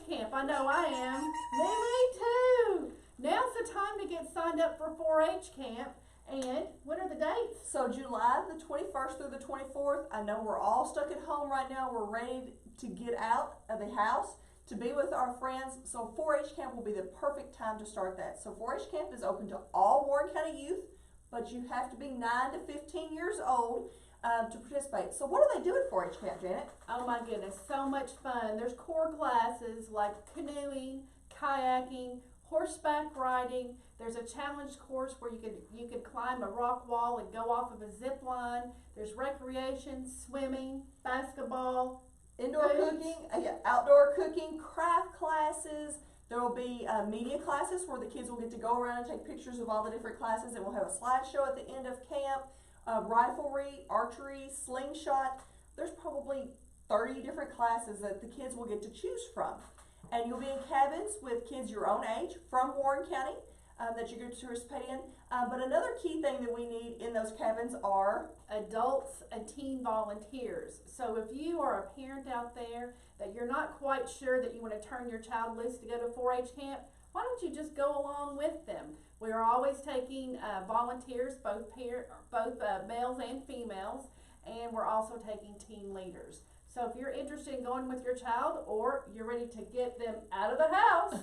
4-H camp. I know I am. Me too. Now's the time to get signed up for 4-H camp. And what are the dates? So July the 21st through the 24th. I know we're all stuck at home right now. We're ready to get out of the house to be with our friends. So 4-H camp will be the perfect time to start that. So 4-H camp is open to all Warren County youth, but you have to be 9 to 15 years old to participate. So what do they do at 4-H camp, Janet? Oh my goodness, so much fun. There's core classes like canoeing, kayaking, horseback riding. There's a challenge course where you could climb a rock wall and go off of a zip line. There's recreation, swimming, basketball, Indoor cooking, outdoor cooking, craft classes. There will be media classes where the kids will get to go around and take pictures of all the different classes, and we'll have a slideshow at the end of camp. Riflery, archery, slingshot. There's probably 30 different classes that the kids will get to choose from. And you'll be in cabins with kids your own age from Warren County that you get to participate in. But another key thing that we need in those cabins are adults and teen volunteers. So if you are a parent out there that you're not quite sure that you want to turn your child loose to go to 4-H camp, why don't you just go along with them? We are always taking volunteers, both males and females, and we're also taking teen leaders. So if you're interested in going with your child or you're ready to get them out of the house,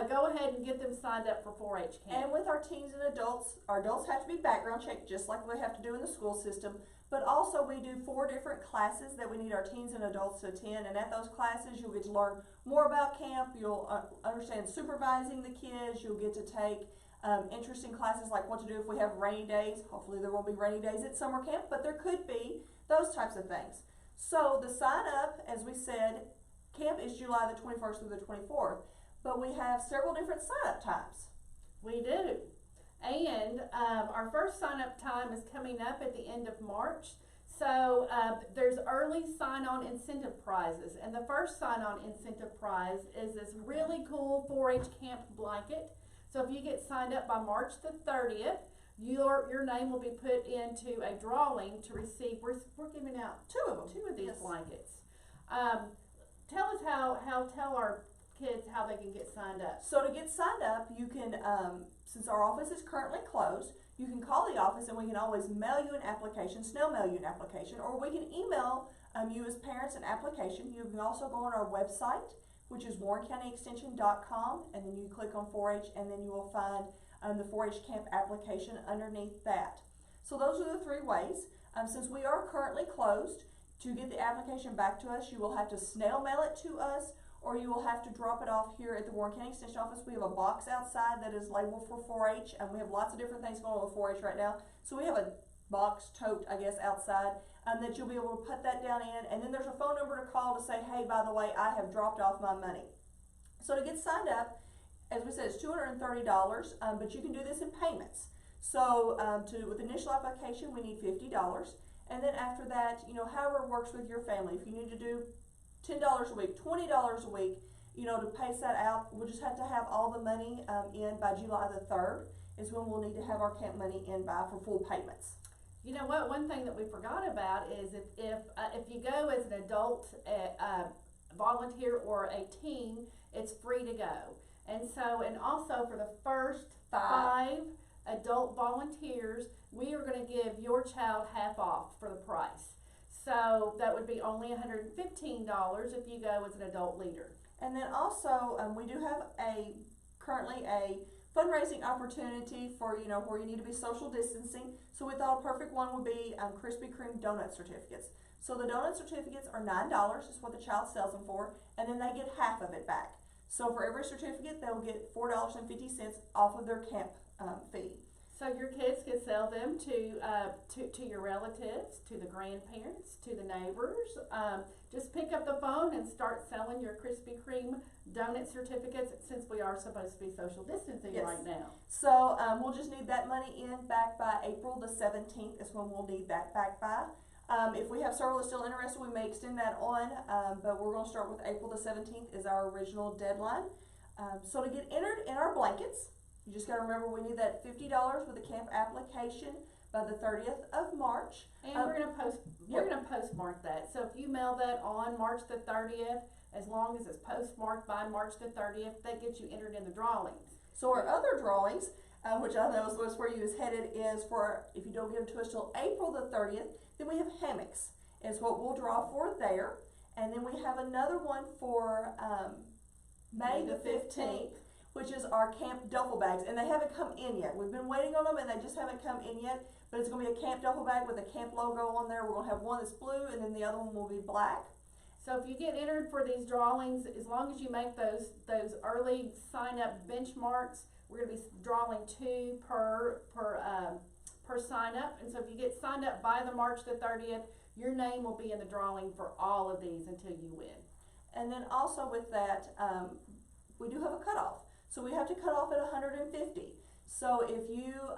go ahead and get them signed up for 4-H camp. And with our teens and adults, our adults have to be background checked just like we have to do in the school system. But also we do 4 different classes that we need our teens and adults to attend. And at those classes, you'll get to learn more about camp. You'll understand supervising the kids. You'll get to take interesting classes like what to do if we have rainy days. Hopefully there won't be rainy days at summer camp, but there could be those types of things. So the sign up, as we said, camp is July the 21st through the 24th, but we have several different sign up times. We do. And our first sign up time is coming up at the end of March. So there's early sign-on incentive prizes. And the first sign-on incentive prize is this really cool 4-H camp blanket. So if you get signed up by March the 30th, your name will be put into a drawing to receive. We're giving out 2 of these yes. blankets. Tell us tell our kids how they can get signed up. So to get signed up, you can, since our office is currently closed, you can call the office and we can always mail you an application, snail mail you an application, or we can email you as parents an application. You can also go on our website, which is warrencountyextension.com, and then you click on 4-H, and then you will find the 4-H camp application underneath that. So those are the 3 ways. Since we are currently closed, to get the application back to us, you will have to snail mail it to us, or you will have to drop it off here at the Warren County Extension Office. We have a box outside that is labeled for 4-H, and we have lots of different things going on with 4-H right now. So we have a box tote, I guess, outside that you'll be able to put that down in, and then there's a phone number to call to say, hey, by the way, I have dropped off my money. So to get signed up, as we said, it's $230, but you can do this in payments. So with initial application, we need $50, and then after that, however it works with your family. If you need to do $10 a week, $20 a week, to pace that out, we'll just have to have all the money in by July the 3rd is when we'll need to have our camp money in by for full payments. You know what? One thing that we forgot about is if you go as an adult volunteer or a teen, it's free to go. And also for the first 5 adult volunteers, we are going to give your child half off for the price. So that would be only $115 if you go as an adult leader. And then also we do have currently a fundraising opportunity for where you need to be social distancing. So we thought a perfect one would be Krispy Kreme donut certificates. So the donut certificates are $9, is what the child sells them for, and then they get half of it back. So for every certificate, they'll get $4.50 off of their camp fee. So your kids can sell them to your relatives, to the grandparents, to the neighbors. Just pick up the phone and start selling your Krispy Kreme donut certificates, since we are supposed to be social distancing yes. right now. So we'll just need that money back by April the 17th is when we'll need that back by. If we have several that's still interested, we may extend that on, but we're going to start with April the 17th is our original deadline. So to get entered in our blankets, you just got to remember we need that $50 with the camp application by the 30th of March. And we're gonna postmark that. So if you mail that on March the 30th, as long as it's postmarked by March the 30th, that gets you entered in the drawings. So our other drawings, which I know was where you was headed, is for, if you don't give them to us till April the 30th, then we have hammocks, is what we'll draw for there. And then we have another one for May the 15th, which is our camp duffel bags, and they haven't come in yet. We've been waiting on them and they just haven't come in yet, but it's gonna be a camp duffel bag with a camp logo on there. We're gonna have one that's blue and then the other one will be black. So if you get entered for these drawings, as long as you make those early sign up benchmarks, we're gonna be drawing 2 per sign up. And so if you get signed up by the March the 30th, your name will be in the drawing for all of these until you win. And then also with that, we do have a cutoff. So we have to cut off at 150. So if you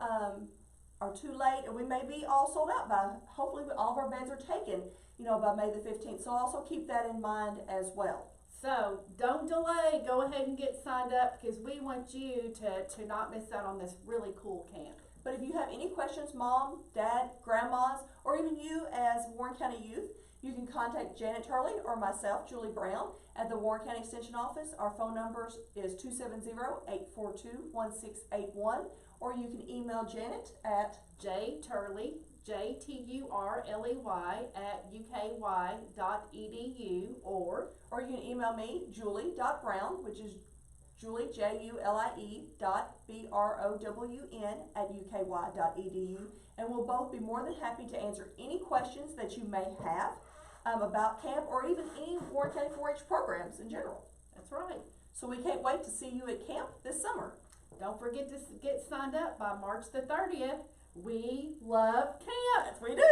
are too late, and we may be all sold out by, hopefully all of our beds are taken, you know, by May the 15th. So also keep that in mind as well. So don't delay, go ahead and get signed up, because we want you to not miss out on this really cool camp. But if you have any questions, mom, dad, grandmas, or even you as Warren County Youth, you can contact Janet Turley or myself, Julie Brown, at the Warren County Extension Office. Our phone number is 270-842-1681, or you can email Janet at jturley, JTURLEY @uky.edu, or you can email me, Julie.Brown, which is Julie, JULIE.BROWN and we'll both be more than happy to answer any questions that you may have about camp or even any Warren County 4-H programs in general. That's right. So we can't wait to see you at camp this summer. Don't forget to get signed up by March the 30th. We love camp. Yes, we do.